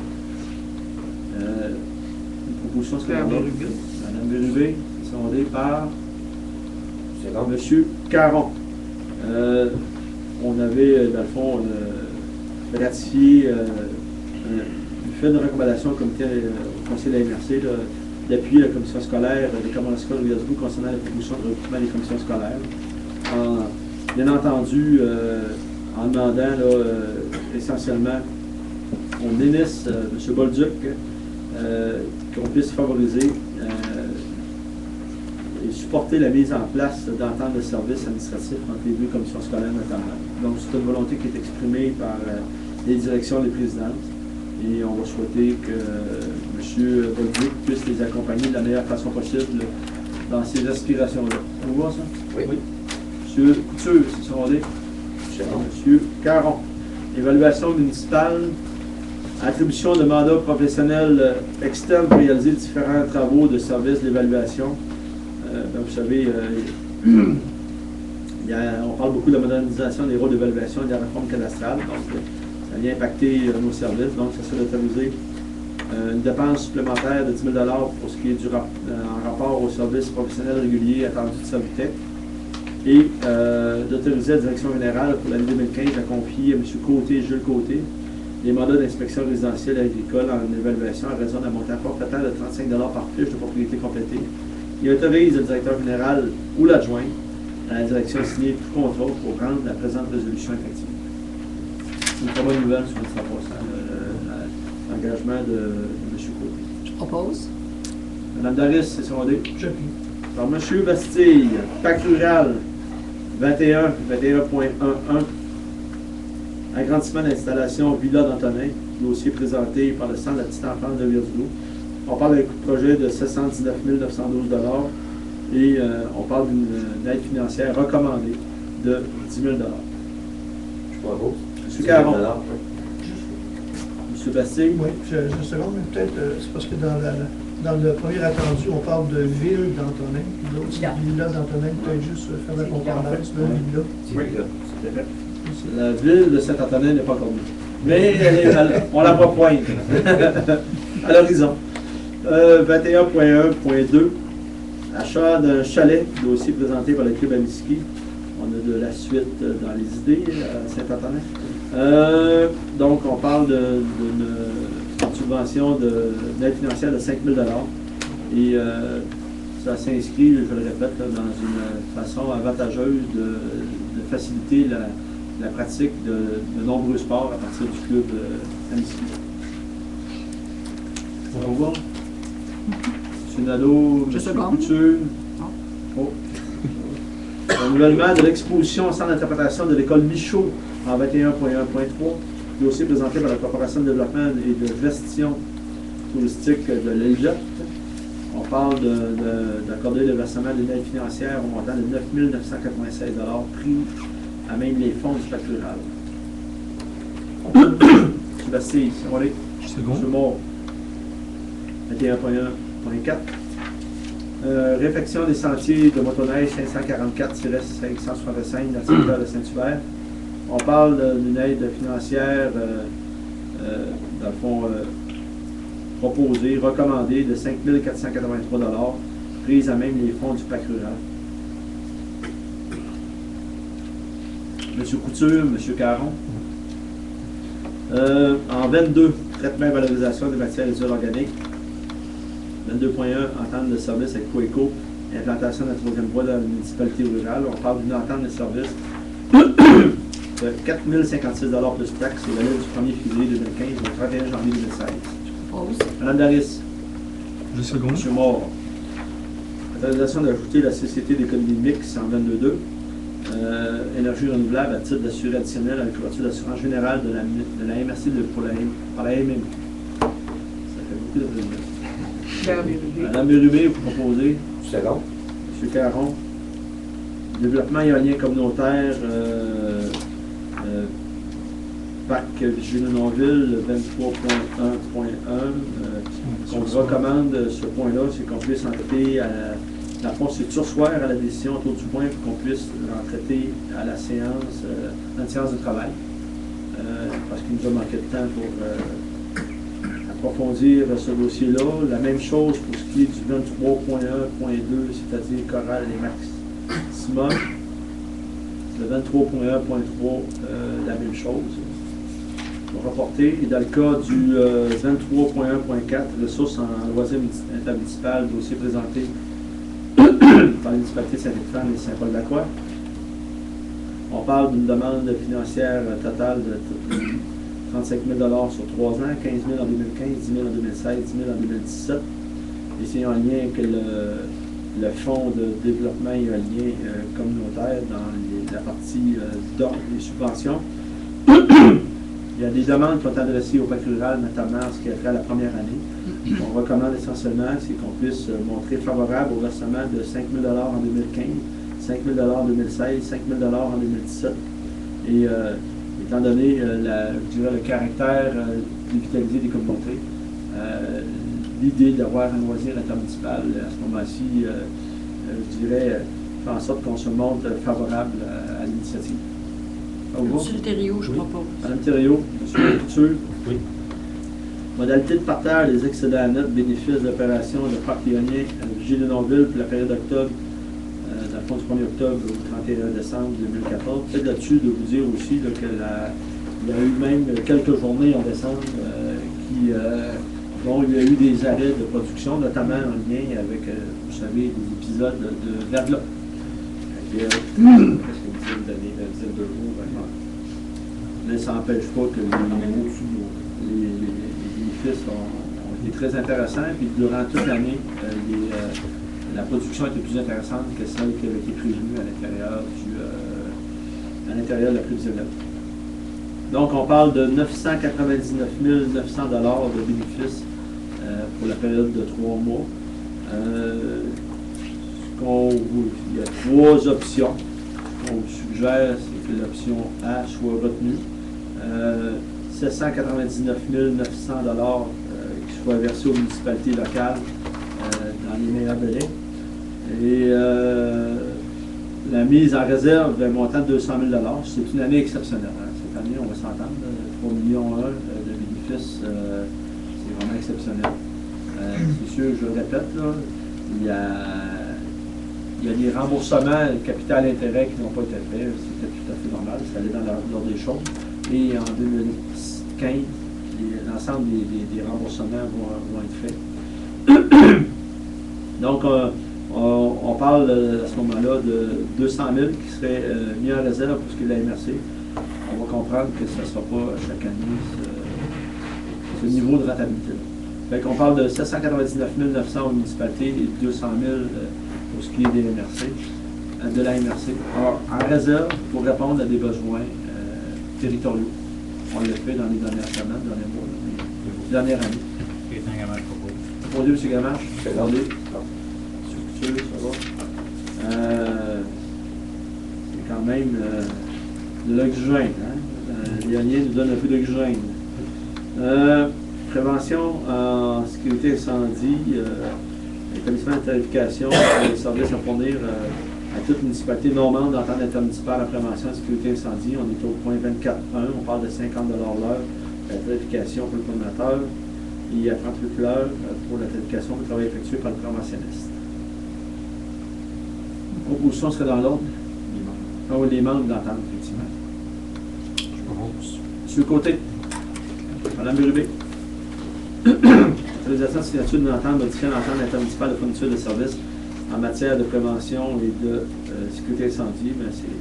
Une proposition, c'est Mme Bérubé, sondée par M. Caron. On avait, dans le fond, ratifié fait une recommandation au comité, au conseil de la MRC d'appuyer la commission scolaire des commandes scolaires de Rivière-du-Loup concernant la proposition de recrutement des commissions scolaires. Bien entendu, en demandant essentiellement au ministre, M. Bolduc, qu'on puisse favoriser et supporter la mise en place d'ententes de services administratifs entre les deux commissions scolaires notamment. Donc, c'est une volonté qui est exprimée par les directions, les présidences. Et on va souhaiter que M. Bolduc puisse les accompagner de la meilleure façon possible dans ces aspirations-là. On voit ça? Oui. Monsieur Couture, c'est secondé. Monsieur Caron. Évaluation municipale. Attribution de mandat professionnel externe pour réaliser différents travaux de service d'évaluation. Vous savez, on parle beaucoup de la modernisation des rôles d'évaluation et de la réforme cadastrale. Donc, ça vient impacter nos services. Donc, ça serait d'autoriser une dépense supplémentaire de 10 000 pour ce qui est en rapport au service professionnel régulier attendu de Servitec. Et d'autoriser la direction générale pour l'année 2015 à confier à M. Côté, Jules Côté, les mandats d'inspection résidentielle et agricole en évaluation à raison d'un montant forfaitaire de 35 par fiche de propriété complétée. Il autorise le directeur général ou l'adjoint à la direction signer tout contrat pour rendre la présente résolution effective. C'est une très bonne nouvelle sur le 100%, l'engagement de M. Côté. Je propose. Mme Daris, c'est secondé. J'appuie. Par M. Bastille, PAC rural 21.11, agrandissement d'installation Villa d'Antonin, dossier présenté par le Centre de la petite enfance de Virgilou. On parle d'un coût de projet de 719 912 $ et on parle d'une aide financière recommandée de 10 000 $. Je propose. M. Caron. M. Bastille. Oui, je seconde, mais peut-être, c'est parce que dans le premier attendu, on parle de ville d'Antonin, puis l'autre, c'est villa d'Antonin, peut-être juste faire la concordance de villa. Oui, c'est fait. La ville de Saint-Antonin n'est pas encore venue. Mais on la voit poindre à l'horizon. 21.1.2, achat d'un chalet, dossier présenté par le Club Amiski. On a de la suite dans les idées à Saint-Antonin. Donc, on parle d'une subvention d'aide financière de 5 000 $. Et ça s'inscrit, je le répète, dans une façon avantageuse de faciliter la pratique de nombreux sports à partir du club Amiski. On va voir. M. Nadeau, M. Couture. Oh. Renouvellement de l'exposition au centre d'interprétation de l'école Michaud en 21.1.3. Dossier présenté par la Corporation de développement et de gestion touristique de l'Elliott. On parle d'accorder le versement d'une aide financière au montant de 9 996 $ pris à même les fonds du PAC rural. M. Bastille, c'est bon. M. Moore. 21.1.4. Réfection des sentiers de motoneige 544-565 dans le secteur de Saint-Hubert. On parle d'une aide financière, dans le fond, proposée, recommandée de 5 483 $ prise à même les fonds du PAC rural. M. Couture, M. Caron. En 22, traitement et valorisation des matières résiduelles organiques. 22.1, entente de service avec Coeco, implantation de la troisième voie dans la municipalité rurale. On parle d'une entente de service de 4 056 $ plus taxes, c'est valide du 1er février 2015 au 31 janvier 2016. Je propose. Mme Daris. Je seconde. M. Moore. Autorisation d'ajouter la Société d'économie mixte en 22.2. Énergie renouvelable à titre d'assuré additionnel à la couverture d'assurance générale de la MRC par la MMQ. Ça fait beaucoup de présidents. Madame Bérubé, vous proposez. Second. M. Caron. Développement éolien communautaire, PAC Viginonville 23.1.1. On recommande ce point-là, c'est qu'on puisse en traiter la réponse c'est sursoir à la décision autour du point pour qu'on puisse en traiter à la séance, dans une séance de travail. Parce qu'il nous a manqué de temps pour approfondir ce dossier-là. La même chose pour ce qui est du 23.1.2, c'est-à-dire chorale et maximum. Le 23.1.3, la même chose. On va rapporter. Et dans le cas du 23.1.4, ressources en loisirs intermunicipal, dossier présenté par les municipalités de Saint-Étienne et Saint-Paul-de-la-Croix. On parle d'une demande financière totale de 35 000 $ sur 3 ans, 15 000 en 2015, 10 000 en 2016, 10 000 en 2017. Et c'est en lien avec le fonds de développement éolien communautaire dans la partie d'ordre des subventions. Il y a des demandes qui sont adressées au PAC rural, notamment en ce qui a fait à la première année. qu'on recommande essentiellement, c'est qu'on puisse montrer favorable au versement de 5 000 en 2015, 5 000 en 2016, 5 000 en 2017. Et étant donné je dirais, le caractère dévitalisé des communautés, l'idée d'avoir un loisir intermunicipal, à ce moment-ci, je dirais, fait en sorte qu'on se montre favorable à l'initiative. Monsieur Thériault, je propose. Madame Thériault, Monsieur Couture. Oui. Modalité de partage des excédents nets, bénéfices d'opération de parc éolien Gilles Denonville pour la période d'octobre, dans le fond du 1er octobre au 31 décembre 2014. Peut-être là-dessus de vous dire aussi là, il y a eu même quelques journées en décembre dont il y a eu des arrêts de production, notamment en lien avec, vous savez, des épisodes de verglas. Presque une dizaine d'années, une dizaine de jours. Mais ça n'empêche pas que les bénéfices ont été très intéressants. Puis durant toute l'année, la production était plus intéressante que celle qui avait été prévue à l'intérieur de la prévisionnelle. Donc, on parle de 999 900 $ de bénéfices pour la période de 3 mois. Il y a 3 options. Ce qu'on vous suggère, c'est que l'option A soit retenue. 799 900 $ qui soient versés aux municipalités locales dans les meilleurs délais. Et la mise en réserve d'un montant de 200 000 $. C'est une année exceptionnelle. Hein. Cette année, on va s'entendre, 3,1 millions de bénéfices, c'est vraiment exceptionnel. C'est sûr, je le répète, là, il y a des remboursements, capital-intérêt qui n'ont pas été faits. C'était tout à fait normal, ça allait dans l'ordre des choses. Et en 2015, l'ensemble des remboursements vont être faits. Donc, on parle à ce moment-là de 200 000 qui seraient mis en réserve pour ce qui est de la MRC. On va comprendre que ce ne sera pas chaque année ce niveau de rentabilité. Fait qu'on parle de 799 900 aux municipalités et 200 000 pour ce qui est des MRC, de la MRC. Alors, en réserve pour répondre à des besoins territoriaux. On l'a fait dans les dernières semaines, derniers mois, les dernières années. Gaétan Gamache propose. Proposé, M. Gamache. Regardez. M. Couture, ça va. C'est quand même de l'oxygène. Hein? L'éolien nous donne un peu d'oxygène. Prévention en sécurité incendie, établissement de tarification, les services à fournir à toute municipalité non membre d'entente intermunicipale en prévention en sécurité incendie. On est au point 24.1, on parle de 50 $ l'heure la tarification pour le coordonnateur et à 38 l'heure pour la tarification pour le travail effectué par le préventionniste. La proposition serait dans l'ordre. Les membres d'entente, effectivement. Je propose. Monsieur Côté. Madame Bérubé. Autorisation de signature d'une entente modifiant l'entente intermunicipale de fourniture de services en matière de prévention et de sécurité incendie, mais c'est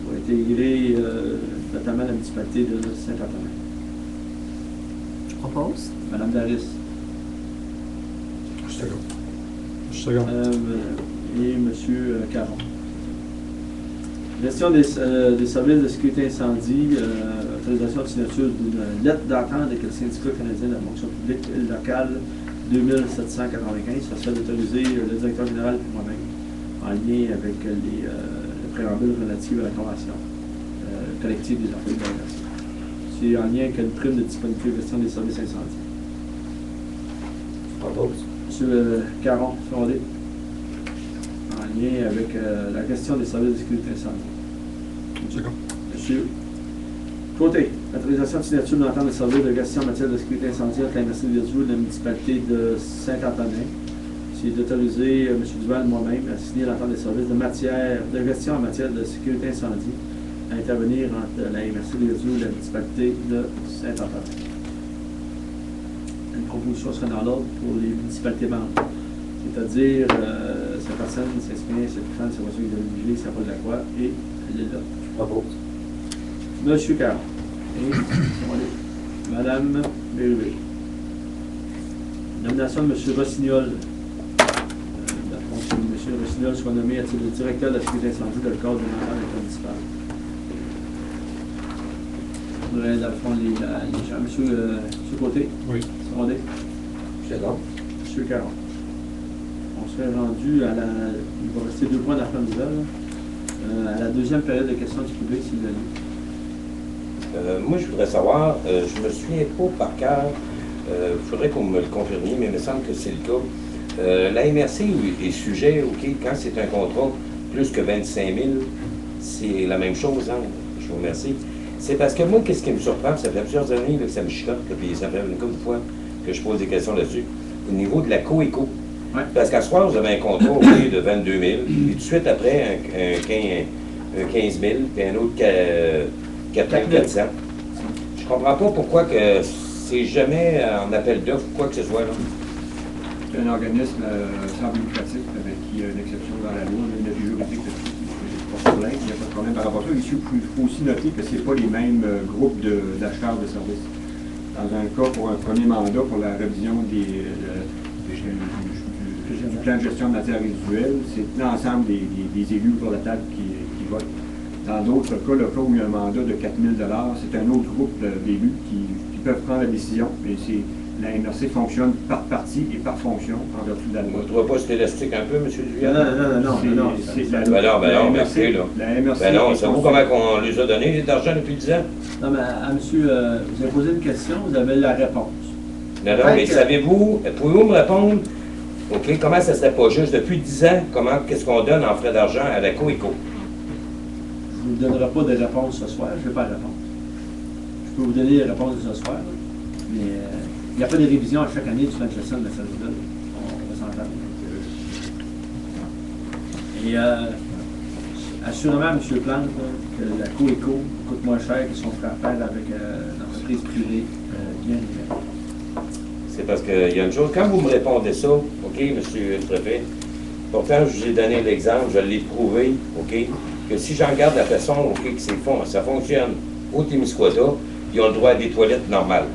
pour intégrer notamment la municipalité de Saint-Antonin. Je propose. Madame Daris. Je second. Et Monsieur Caron. Gestion des services de sécurité incendie, autorisation de signature d'une lettre d'entente avec le syndicat canadien de la fonction publique locale 2795. Ça serait d'autoriser le directeur général et moi-même en lien avec le préambule relatif à la convention collective des employés de la nation. C'est en lien avec une prime de disponibilité de gestion des services incendies. Monsieur Caron, fondé. En lien avec la question des services de sécurité incendie. Monsieur Côté, autorisation de signature d'une entente de services de gestion en matière de sécurité incendie entre la MRC de Virgile et la municipalité de Saint-Antonin. C'est d'autoriser M. Duval et moi-même à signer l'entente de services de gestion en matière de sécurité incendie à intervenir entre la MRC de Virgile et la municipalité de Saint-Antonin. Une proposition sera dans l'ordre pour les municipalités membres. C'est-à-dire, cette personne s'exprime, cette femme, c'est voiture de l'Université, ça pas de la Croix, et elle est là. Propose. Monsieur Caron. Et Madame Bérubé. Nomination de M. Rossignol. La fonction de M. Rossignol soit nommé à titre de directeur de la sécurité incendie dans le cadre d'une entente intermunicipale. Dans le fond, les gens. Monsieur Côté. Oui. Secondé. C'est bon. M. Caron. On serait rendu à la... Il va rester 2 points d'affaires nouvelles. À la deuxième période de questions du public, s'il y a lieu. Moi, je voudrais savoir, je me souviens pas par cœur, il faudrait qu'on me le confirmiez, mais il me semble que c'est le cas. La MRC est sujet, OK, quand c'est un contrat plus que 25 000, c'est la même chose, hein? Je vous remercie. C'est parce que moi, qu'est-ce qui me surprend, ça fait plusieurs années là, que ça me chicote, là, puis ça fait une couple de fois que je pose des questions là-dessus, au niveau de la co-éco. Ouais. Parce qu'à ce soir, vous avez un contrat OK, de 22 000, puis tout de suite après, un 15 000, puis un autre 4 400. Je comprends pas pourquoi que c'est jamais en appel d'offres ou quoi que ce soit, là. C'est un organisme sans but lucratif avec qui il y a une exception dans la loi, même l'avis juridique dessus. Pas de problème, il n'y a pas de problème par rapport à ça. Ici, il faut aussi noter que ce n'est pas les mêmes groupes d'acheteurs de services. Dans un cas, pour un premier mandat, pour la révision du plan de gestion de matières résiduelles, c'est l'ensemble des élus pour la table qui votent. Dans d'autres cas, le cas où il y a un mandat de 4 000 c'est un autre groupe d'élus qui peuvent prendre la décision. Et la MRC fonctionne par parti et par fonction en vertu de la loi. Vous ne trouvez pas cet élastique un peu, M. Duyal? Non. Ben non, merci, là. La MRC. Ben non, savez-vous comment on les a donné d'argent depuis 10 ans? Non, mais monsieur, vous avez posé une question, vous avez la réponse. Non, mais savez-vous, pouvez-vous me répondre, OK, comment ça serait pas juste depuis 10 ans, qu'est-ce qu'on donne en frais d'argent à la co-éco? Je ne vous donnerai pas de réponse ce soir, je ne vais pas répondre. Je peux vous donner les réponses de ce soir, là, mais il n'y a pas de révision à chaque année du plan de gestion de la service. On va s'entendre. Et assurément, M. Plante, que la co-éco coûte moins cher que son frère avec une entreprise privée bien nouvelle. C'est parce qu'il y a une chose, quand vous me répondez ça, OK, M. le préfet, pourtant, je vous ai donné l'exemple, je l'ai prouvé, OK, que si j'en garde la façon, OK, que ça fonctionne au Témiscouata, ils ont le droit à des toilettes normales.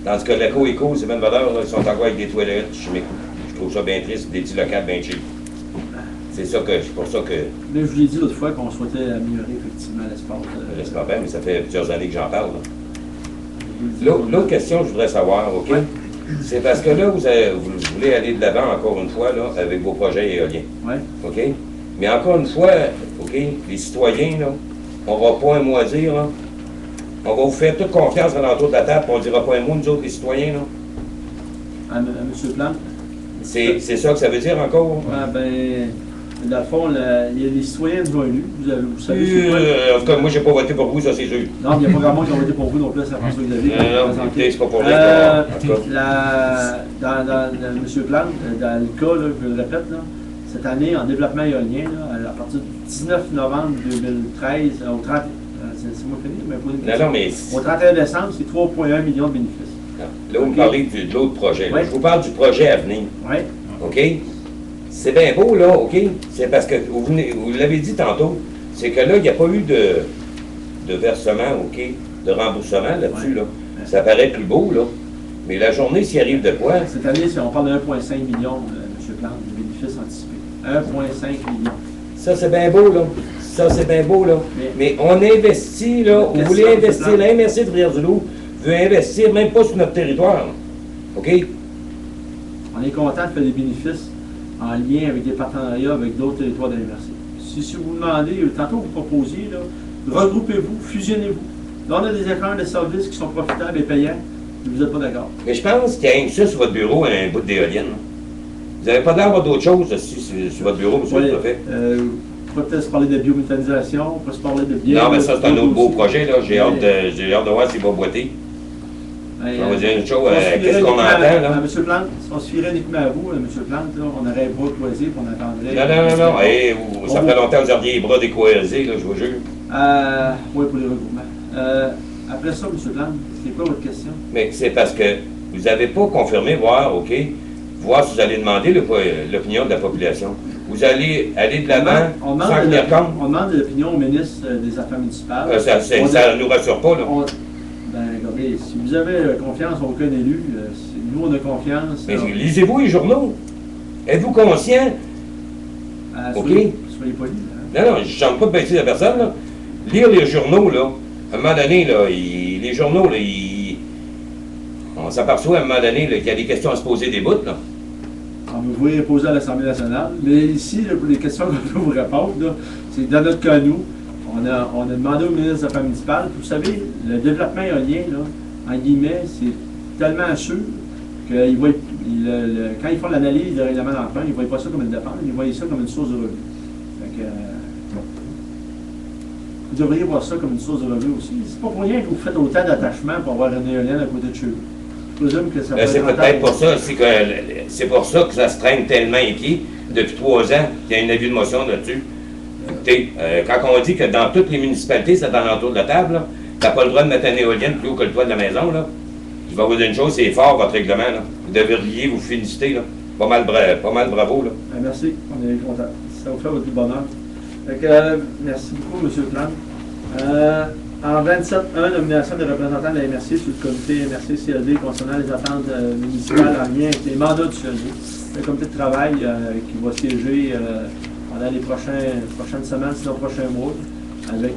Tandis que la co-éco, c'est même valeur, là, ils sont encore avec des toilettes chimiques. Je trouve ça bien triste, des petits locales bien cheap. C'est pour ça que... Mais je vous l'ai dit l'autre fois qu'on souhaitait améliorer effectivement l'espace. J'espère bien, mais ça fait plusieurs années que j'en parle. L'autre question que je voudrais savoir, OK, c'est parce que là, vous voulez aller de l'avant encore une fois là, avec vos projets éoliens. Oui. OK? Mais encore une fois, OK, les citoyens, là, on va pas un mot à dire, là. On va vous faire toute confiance à l'entour de la table, puis on ne dira pas un mot, nous autres, les citoyens, là. À M. Plante? C'est ça que ça veut dire encore? Dans le fond, il y a les citoyens nous ont élus. Vous savez c'est quoi? En tout cas, moi, j'ai pas voté pour vous, ça, c'est sûr. Non, il n'y a pas grand monde qui a voté pour vous non plus, c'est François-Xavier. Non, écoutez, c'est pas pour rien. En tout cas. Dans M. Plante, dans le cas, là, je le répète, là, cette année, en développement éolien, là, à partir du 19 novembre 2013 au 30... c'est moi qui fini, mais non, mais... Au 31 décembre, c'est 3,1 millions de bénéfices. Non. Là, vous me parlez de l'autre projet. Ouais. Je vous parle du projet à venir. Oui. OK? C'est bien beau, là, OK? C'est parce que, vous l'avez dit tantôt, c'est que là, il n'y a pas eu de versement, OK, de remboursement là-dessus, là. Ça paraît plus beau, là. Mais la journée, s'il arrive de quoi? Cette année, on parle de 1,5 million, M. Plante, de bénéfices anticipés. 1,5 million. Ça, c'est bien beau, là. Ça, c'est bien beau, là. Mais on investit, là. Vous voulez investir, la MRC de Rivière-du-Loup veut investir même pas sur notre territoire, là. OK? On est content de faire des bénéfices en lien avec des partenariats avec d'autres territoires de la MRC. Si vous demandez, tantôt vous proposiez, là, regroupez-vous, fusionnez-vous. Là, on a des écrans de services qui sont profitables et payants, mais vous n'êtes pas d'accord. Mais je pense qu'il y a rien que ça sur votre bureau, un bout d'éolienne. Vous n'avez pas l'air d'avoir d'autres choses aussi sur votre bureau, M. le préfet? On peut peut-être se parler de biométhanisation, on peut se parler de bien. Non, mais ça, c'est un autre beau projet, là. J'ai hâte de voir s'il va boiter. On va dire une chose, qu'est-ce qu'on entend, là? M. Plante, si on se fierait uniquement à vous, M. Plante, là, on aurait les bras croisés et on attendrait... Non. Hey, ça fait longtemps que vous aviez les bras décoisés, là, je vous jure. Oui, pour les regroupements. Après ça, M. Plante, c'est quoi votre question? Mais c'est parce que vous n'avez pas confirmé, voir si vous allez demander l'opinion de la population. Vous allez aller de l'avant sans tenir compte. On demande l'opinion au ministre des Affaires municipales. Ça ne nous rassure pas, là. Regardez, si vous avez confiance en aucun élu, nous, on a confiance. Mais lisez-vous les journaux. Êtes-vous conscient? OK? Soyez polis. Non, je ne chante pas de bêtises à personne, là. Lire les journaux, là, à un moment donné, là, les journaux, là, on s'aperçoit à un moment donné là, qu'il y a des questions à se poser des bouts, là. Vous pouvez les poser à l'Assemblée nationale. Mais ici, là, pour les questions qu'on peut vous répondre, là, c'est dans notre cas, nous, on a demandé au ministre des Affaires municipales. Vous savez, le développement éolien, là, en guillemets, c'est tellement sûr que quand ils font l'analyse de règlement d'emprunt, ils ne voient pas ça comme une dépense, ils voient ça comme une source de revenus. Fait que, vous devriez voir ça comme une source de revenus aussi. C'est pas pour rien que vous faites autant d'attachement pour avoir une éolienne à côté de chez vous. Je présume que ça peut C'est être peut-être pour ça, c'est pour ça que ça se traîne tellement les pieds depuis 3 ans qu'il y a une avis de motion là-dessus. Écoutez, quand on dit que dans toutes les municipalités, c'est dans l'entour de la table, tu n'as pas le droit de mettre une éolienne plus haut que le toit de la maison, là. Je vais vous dire une chose, c'est fort votre règlement, là. Vous devriez vous féliciter, là. Pas mal bravo, là. Merci, on est content. Ça vous fait votre bonheur. Fait que, merci beaucoup, M. Plante. En 27.1, nomination des représentants de la MRC sur le comité MRC-CLD concernant les attentes municipales en lien avec les mandats du CLD. Le comité de travail qui va siéger pendant les prochaines semaines, sinon prochains mois, avec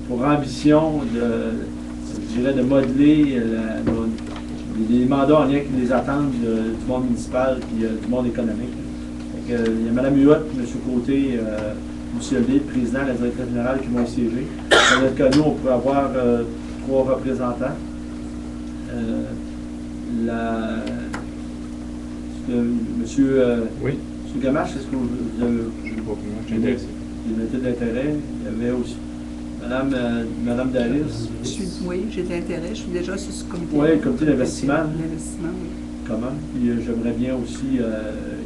pour ambition de modeler les mandats en lien avec les attentes du monde municipal et du monde économique. Fait que, il y a Mme Huot, M. Côté, du CLD, le président, la directrice générale qui vont y siéger. Dans notre cas, nous, on pourrait avoir 3 représentants. Oui. M. Gamache, est-ce que vous avez d'intérêt? Il y avait aussi Mme Daris. Oui, j'ai de l'intérêt. Je suis déjà sur ce comité. Oui, le comité d'investissement. L'investissement, oui. Comment? Puis j'aimerais bien aussi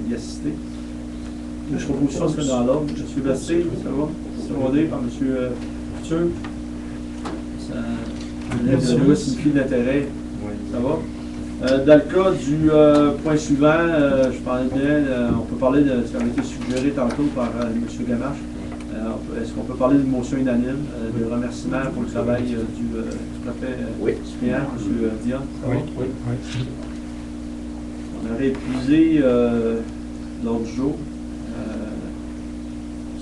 y assister. Je propose ça serait dans l'ordre. M. Bastille, ça va? Secondé par M. Couture. Ça lève signifie d'intérêt. Oui. Ça va? Dans le cas du point suivant, je parlais on peut parler de ce qui a été suggéré tantôt par M. Gamache. Est-ce qu'on peut parler d'une motion unanime, de remerciement pour le travail du préfet suppléant, M. Dion? Ça va? Oui. On aurait épuisé l'ordre du jour.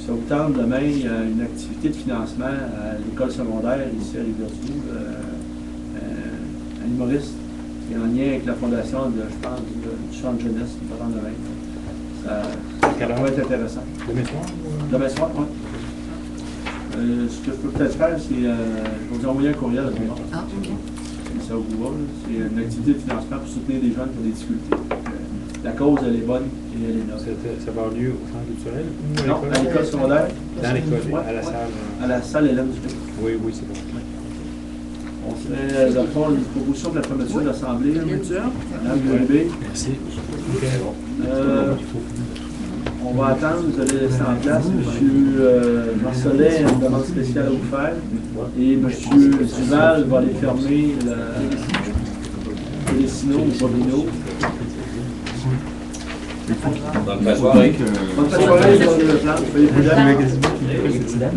Ça vous tente demain une activité de financement à l'école secondaire ici à Rivière-du-Loup, un humoriste qui est en lien avec la fondation je pense, du champ de jeunesse qui va rendre demain. Ça va être intéressant. Demain soir? Demain soir, oui. Ce que je peux peut-être faire, c'est je vais vous envoyer un courriel à tout le monde. Ah, OK. Si ça vous va, c'est une activité de financement pour soutenir des jeunes qui ont des difficultés. La cause, elle est bonne et elle est noble. Ça va avoir lieu au centre culturel? Non, à l'école secondaire. Dans l'école, Ouais, à la salle. À la salle Hélène Dupé. Oui, c'est bon. On serait d'abord une proposition de la fermeture de l'Assemblée. Madame Gourbet. Merci. On va attendre, vous allez laisser en place. M. Marcelet a une demande spéciale à vous faire. Et M. Duval va aller fermer les sinos ou Bobino. Bonne soirée. Bonne soirée, M. Plante. Soyez prudents.